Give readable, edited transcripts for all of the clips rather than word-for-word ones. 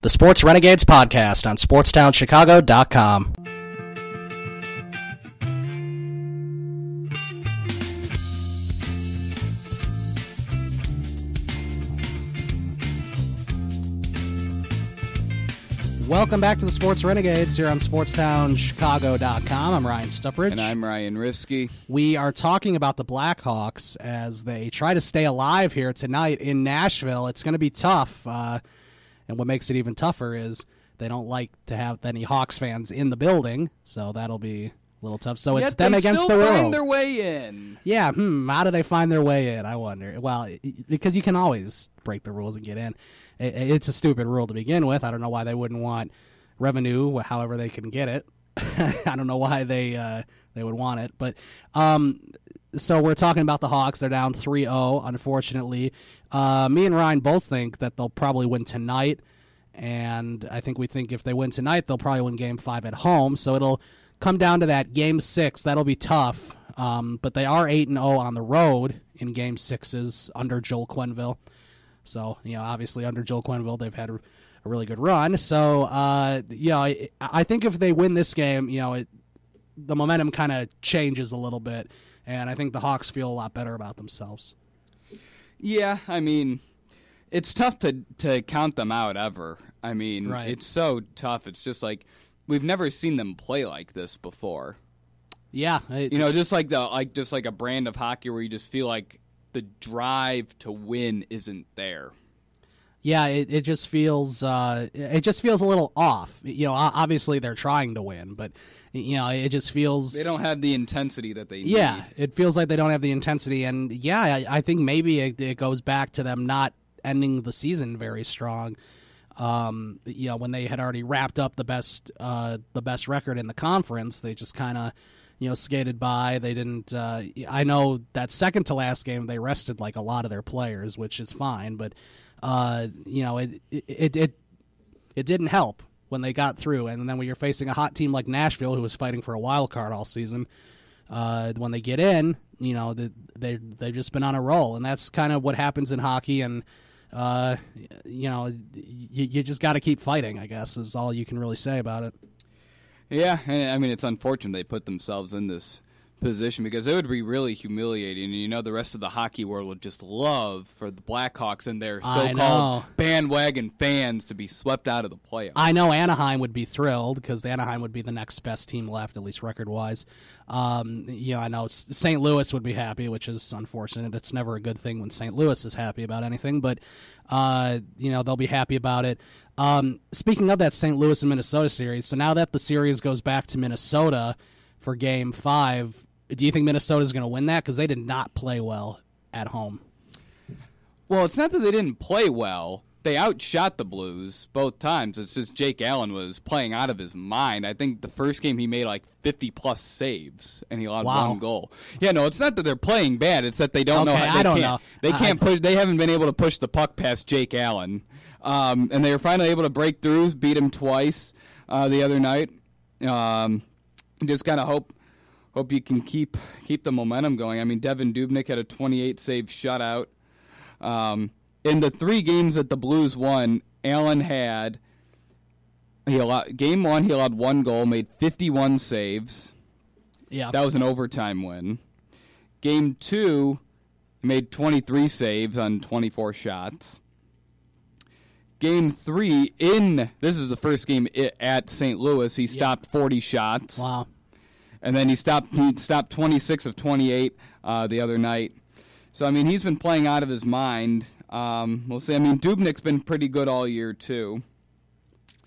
The Sports Renegades podcast on SportsTownChicago.com. Welcome back to the Sports Renegades here on SportsTownChicago.com. I'm Ryan Stuprich. And I'm Ryan Risky. We are talking about the Blackhawks as they try to stay alive here tonight in Nashville. It's going to be tough. And what makes it even tougher is they don't like to have any Hawks fans in the building, so that'll be a little tough. So it's them against the world. They find their way in. Yeah, how do they find their way in, I wonder? Well, because you can always break the rules and get in. It's a stupid rule to begin with. I don't know why they wouldn't want revenue, however they can get it. I don't know why they would want it. But so we're talking about the Hawks. They're down 3-0, unfortunately. Me and Ryan both think that they'll probably win tonight, and I think we think if they win tonight, they'll probably win Game 5 at home. So it'll come down to that Game 6. That'll be tough, but they are 8-0 on the road in Game 6s under Joel Quenneville. So, obviously under Joel Quenneville, they've had a really good run. So, I think if they win this game, the momentum kind of changes a little bit, and I think the Hawks feel a lot better about themselves. Yeah, I mean, it's tough to count them out ever. I mean, right. It's so tough. It's just like we've never seen them play like this before. Yeah, just like a brand of hockey where you just feel like the drive to win isn't there. Yeah, it just feels a little off. Obviously they're trying to win, but it just feels they don't have the intensity that they need. Yeah, it feels like they don't have the intensity, and I think maybe it goes back to them not ending the season very strong. When they had already wrapped up the best record in the conference, they just kind of skated by. They didn't. I know that second to last game they rested like a lot of their players, which is fine, but it didn't help when they got through. And then when you're facing a hot team like Nashville, who was fighting for a wild card all season, when they get in, they've just been on a roll, and that's kind of what happens in hockey. And you just got to keep fighting, I guess, is all you can really say about it. Yeah, I mean, it's unfortunate they put themselves in this position because it would be really humiliating. The rest of the hockey world would just love for the Blackhawks and their so-called bandwagon fans to be swept out of the playoffs. I know Anaheim would be thrilled because Anaheim would be the next best team left, at least record-wise. I know St. Louis would be happy, which is unfortunate. It's never a good thing when St. Louis is happy about anything, but they'll be happy about it. Speaking of that St. Louis and Minnesota series, so now that the series goes back to Minnesota for Game 5, do you think Minnesota is going to win that? Because they did not play well at home. Well, it's not that they didn't play well. They outshot the Blues both times. It's just Jake Allen was playing out of his mind. I think the first game he made like 50-plus saves, and he allowed one goal. Yeah, no, it's not that they're playing bad. It's that they don't know how. They can't push. They haven't been able to push the puck past Jake Allen. And they were finally able to break through, beat him twice the other night. Just kind of hope you can keep the momentum going. I mean, Devin Dubnyk had a 28-save shutout. In the 3 games that the Blues won, Allen had Game 1, he allowed 1 goal, made 51 saves. Yeah, that was an overtime win. Game 2, he made 23 saves on 24 shots. Game 3, this is the first game at St. Louis, he stopped 40 shots. Wow. And then he stopped 26 of 28 the other night. So, I mean, he's been playing out of his mind. We'll see. I mean, Dubnyk's been pretty good all year, too.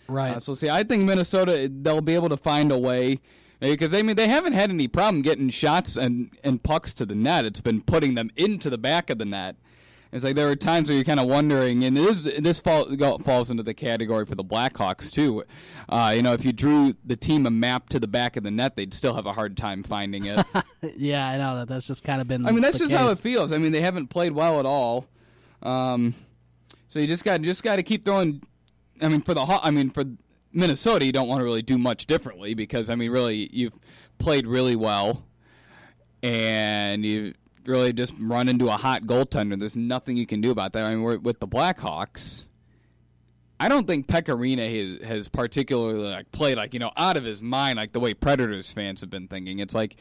Right. So, see, I think Minnesota, they'll be able to find a way. Because, I mean, they haven't had any problem getting shots and pucks to the net. It's been putting them into the back of the net. It's like there are times where you're kind of wondering, and this falls into the category for the Blackhawks, too. If you drew the team a map to the back of the net, they'd still have a hard time finding it. Yeah, I know. That's just kind of been that's the just case. how it feels. I mean, they haven't played well at all. So you just got to keep throwing. I mean, for Minnesota, you don't want to really do much differently because, I mean, really, you've played really well, and you really just run into a hot goaltender. There's nothing you can do about that. I mean, with the Blackhawks, I don't think Pekka Rinne has particularly like played like out of his mind like the way Predators fans have been thinking. It's like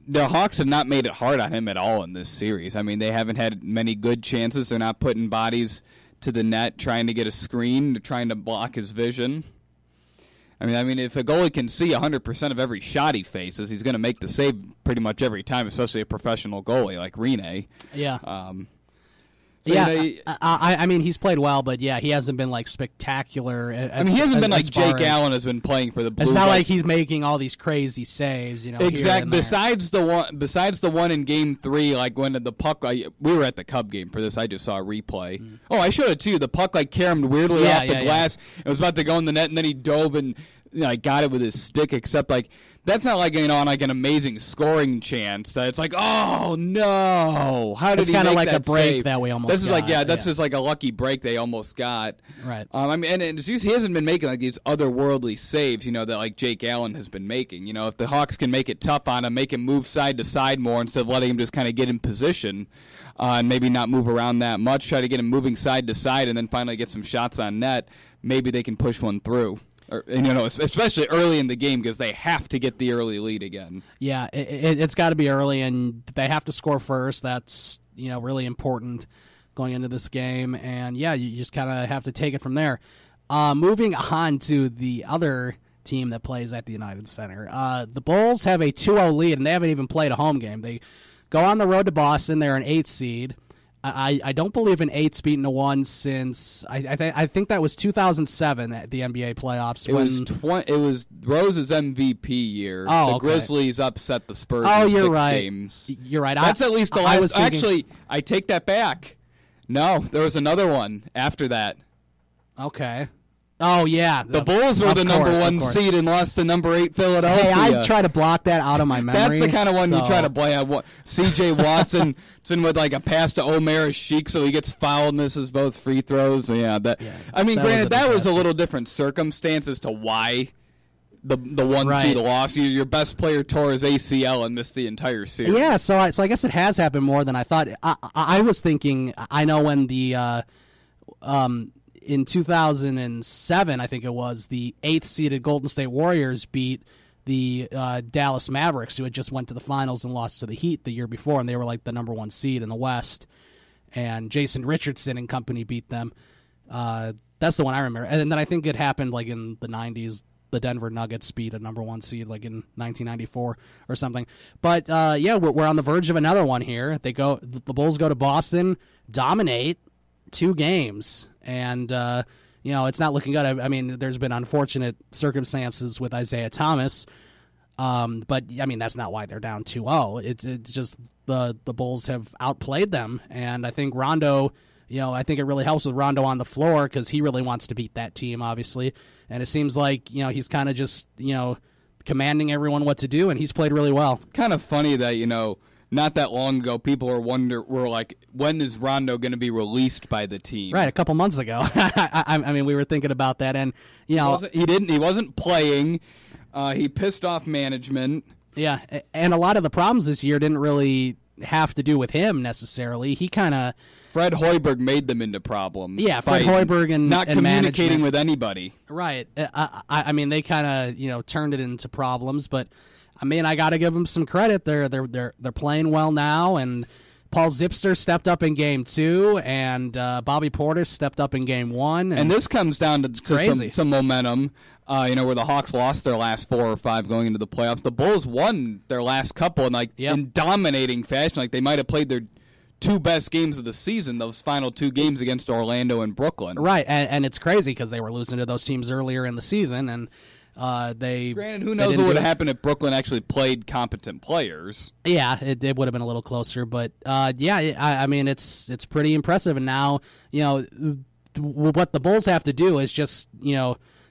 the Hawks have not made it hard on him at all in this series. I mean, they haven't had many good chances. They're not putting bodies to the net, trying to get a screen, trying to block his vision. I mean, if a goalie can see 100% of every shot he faces, he's going to make the save pretty much every time, especially a professional goalie like Rinne. Yeah. So, I mean, he's played well, but he hasn't been like spectacular. He hasn't been like Jake Allen has been playing for the Blues. It's not like he's making all these crazy saves, Exactly. Besides the one in Game 3, like when the puck, we were at the Cub game for this. I just saw a replay. Oh, I showed it too. The puck like caromed weirdly off the glass. It was about to go in the net, and then he dove and got it with his stick. Except like. That's not like on like an amazing scoring chance. That it's like, oh no, how did it's he make that? It's kind of like a break save? that we almost. This is got. like that's just like a lucky break they almost got. Right. I mean, and he hasn't been making like these otherworldly saves, that like Jake Allen has been making. If the Hawks can make it tough on him, make him move side to side more instead of letting him just kind of get in position and maybe not move around that much. Try to get him moving side to side and then finally get some shots on net. Maybe they can push one through. Especially early in the game because they have to get the early lead again. Yeah, it's got to be early, and they have to score first. That's really important going into this game, and you just kind of have to take it from there. Moving on to the other team that plays at the United Center, the Bulls have a 2-0 lead, and they haven't even played a home game. They go on the road to Boston. They're an 8th seed. I don't believe an 8's beaten a 1 since I think that was 2007 at the NBA playoffs. It was Rose's MVP year. Oh, the Grizzlies upset the Spurs. Oh, in you're 6 right. games. You're right. That's at least the last. Actually, I take that back. No, there was another one after that. Okay. Oh, yeah. The Bulls were the number 1 seed and lost to number 8 Philadelphia. Hey, I try to block that out of my memory. That's the kind of one you try to blame. C.J. Watson with like a pass to Omer Sheik, so he gets fouled, misses both free throws. Granted, that was a little different circumstance as to why the 1 seed lost. Your best player tore his ACL and missed the entire series. Yeah, so I guess it has happened more than I thought. I was thinking, I know when the in 2007, I think it was, the 8th seeded Golden State Warriors beat the Dallas Mavericks, who had just went to the finals and lost to the Heat the year before, and they were like the number 1 seed in the West. And Jason Richardson and company beat them. That's the one I remember. And then I think it happened like in the 90s. The Denver Nuggets beat a number 1 seed like in 1994 or something. But we're on the verge of another one here. The Bulls go to Boston, dominate 2 games, and it's not looking good. I mean, there's been unfortunate circumstances with Isaiah Thomas, but I mean that's not why they're down 2-0. It's just the Bulls have outplayed them, and I think Rondo. I think it really helps with Rondo on the floor because he really wants to beat that team, obviously, and it seems like he's kind of just commanding everyone what to do, and he's played really well. It's kind of funny that not that long ago, people were like, when is Rondo going to be released by the team? Right, a couple months ago. I mean, we were thinking about that, and he wasn't playing. He pissed off management. Yeah, and a lot of the problems this year didn't really have to do with him necessarily. He kind of Fred Hoiberg made them into problems. Yeah, Fred Hoiberg and not communicating with anybody. Right. I mean, they kind of turned it into problems, but. I mean, I got to give them some credit. They're playing well now, and Paul Zipser stepped up in Game 2, and Bobby Portis stepped up in Game 1. And this comes down to some momentum, where the Hawks lost their last 4 or 5 going into the playoffs. The Bulls won their last couple in dominating fashion. Like they might have played their 2 best games of the season, those final 2 games against Orlando and Brooklyn. Right, and it's crazy because they were losing to those teams earlier in the season, and Granted, who knows what would have happened if Brooklyn actually played competent players? Yeah, it would have been a little closer, but I mean it's pretty impressive. And now what the Bulls have to do is just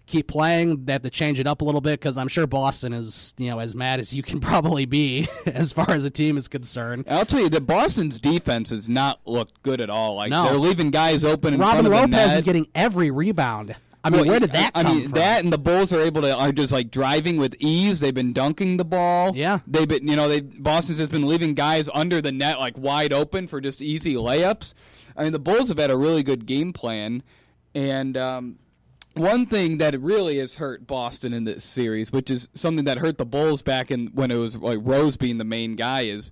keep playing. They have to change it up a little bit because I'm sure Boston is as mad as you can probably be as far as a team is concerned. I'll tell you that Boston's defense has not looked good at all. They're leaving guys open in front of the net. Robin Lopez is getting every rebound. I mean, where did that come from? That and the Bulls are just like driving with ease. They've been dunking the ball. Yeah. They've been, Boston's just been leaving guys under the net like wide open for just easy layups. I mean, the Bulls have had a really good game plan, And one thing that really has hurt Boston in this series, which is something that hurt the Bulls back in when it was like Rose being the main guy, is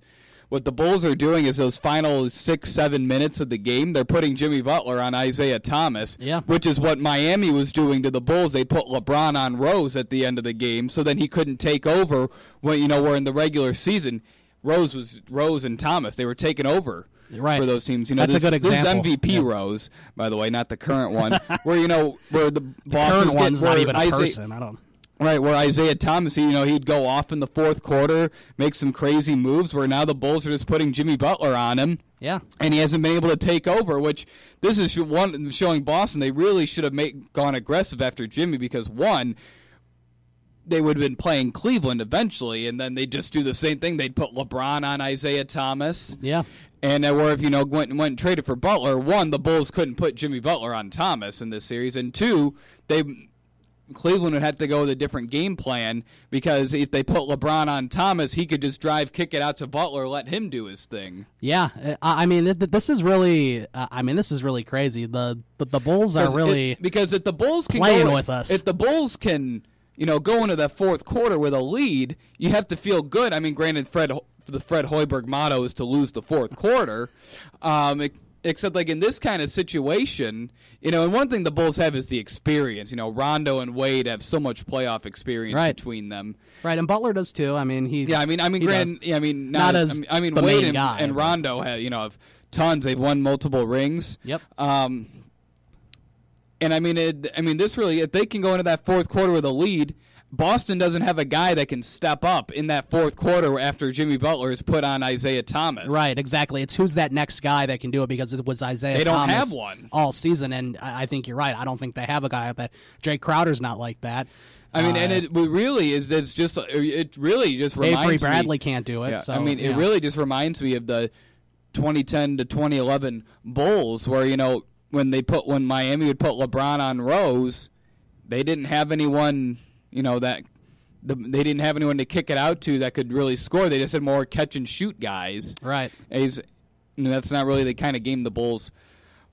what the Bulls are doing is those final 6-7 minutes of the game, they're putting Jimmy Butler on Isaiah Thomas, which is what Miami was doing to the Bulls. They put LeBron on Rose at the end of the game, so then he couldn't take over when where in the regular season Rose and Thomas. They were taking over for those teams. That's a good example. This is MVP Rose, by the way, not the current one. Where where the current one's not even a person. I don't. Right, where Isaiah Thomas, he'd go off in the fourth quarter, make some crazy moves, where now the Bulls are just putting Jimmy Butler on him. Yeah. And he hasn't been able to take over, which this is showing Boston they really should have gone aggressive after Jimmy because, one, they would have been playing Cleveland eventually, and then they'd just do the same thing. They'd put LeBron on Isaiah Thomas. Yeah. And where if went and traded for Butler, one, the Bulls couldn't put Jimmy Butler on Thomas in this series, and two, Cleveland would have to go with a different game plan because if they put LeBron on Thomas, he could just kick it out to Butler, let him do his thing. Yeah, I mean, this is really, crazy. The Bulls are really because if the Bulls can playing with us. If the Bulls can, go into that fourth quarter with a lead, you have to feel good. I mean, granted, the Fred Hoiberg motto is to lose the fourth quarter. Except like in this kind of situation, and one thing the Bulls have is the experience. Rondo and Wade have so much playoff experience between them. Right, and Butler does too. I mean, he. Yeah, I mean, granted, not as Wade main guy, and Rondo have tons. They've won multiple rings. Yep. And this really, if they can go into that fourth quarter with a lead. Boston doesn't have a guy that can step up in that fourth quarter after Jimmy Butler is put on Isaiah Thomas. Right, exactly. It's who's that next guy that can do it because it was Isaiah Thomas. They don't have one all season, and I think you're right. I don't think they have a guy like that. Jay Crowder's not like that. I mean, and it really is. It really just reminds Avery Bradley can't do it. Yeah, So, it really just reminds me of the 2010 to 2011 Bulls, where when Miami would put LeBron on Rose, they didn't have anyone. They didn't have anyone to kick it out to that could really score. They just had more catch and shoot guys. Right. That's not really the kind of game the Bulls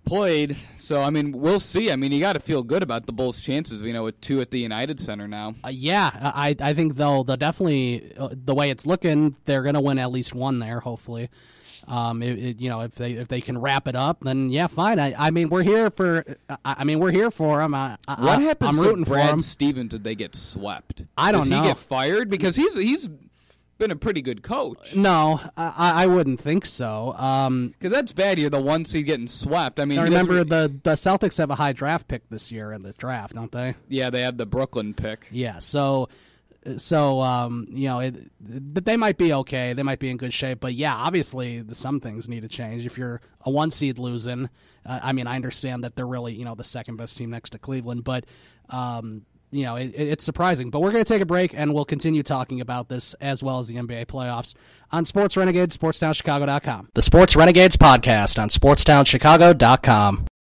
played. So, we'll see. You got to feel good about the Bulls' chances, with 2 at the United Center now. I think they'll definitely, the way it's looking, they're going to win at least one there, hopefully. If they can wrap it up, then fine. We're here for. We're here for him. What happens I'm rooting to Brad for him. Stevens? Did they get swept? I don't know. Does he get fired because he's been a pretty good coach? No, I wouldn't think so. Because that's bad. You're the one seed getting swept. I remember the Celtics have a high draft pick this year in the draft, don't they? Yeah, they have the Brooklyn pick. Yeah, so they might be okay. They might be in good shape. But, obviously some things need to change. If you're a 1 seed losing, I understand that they're really, the second best team next to Cleveland. But, it's surprising. But we're going to take a break, and we'll continue talking about this as well as the NBA playoffs on Sports Renegades, SportsTownChicago.com. The Sports Renegades podcast on SportsTownChicago.com.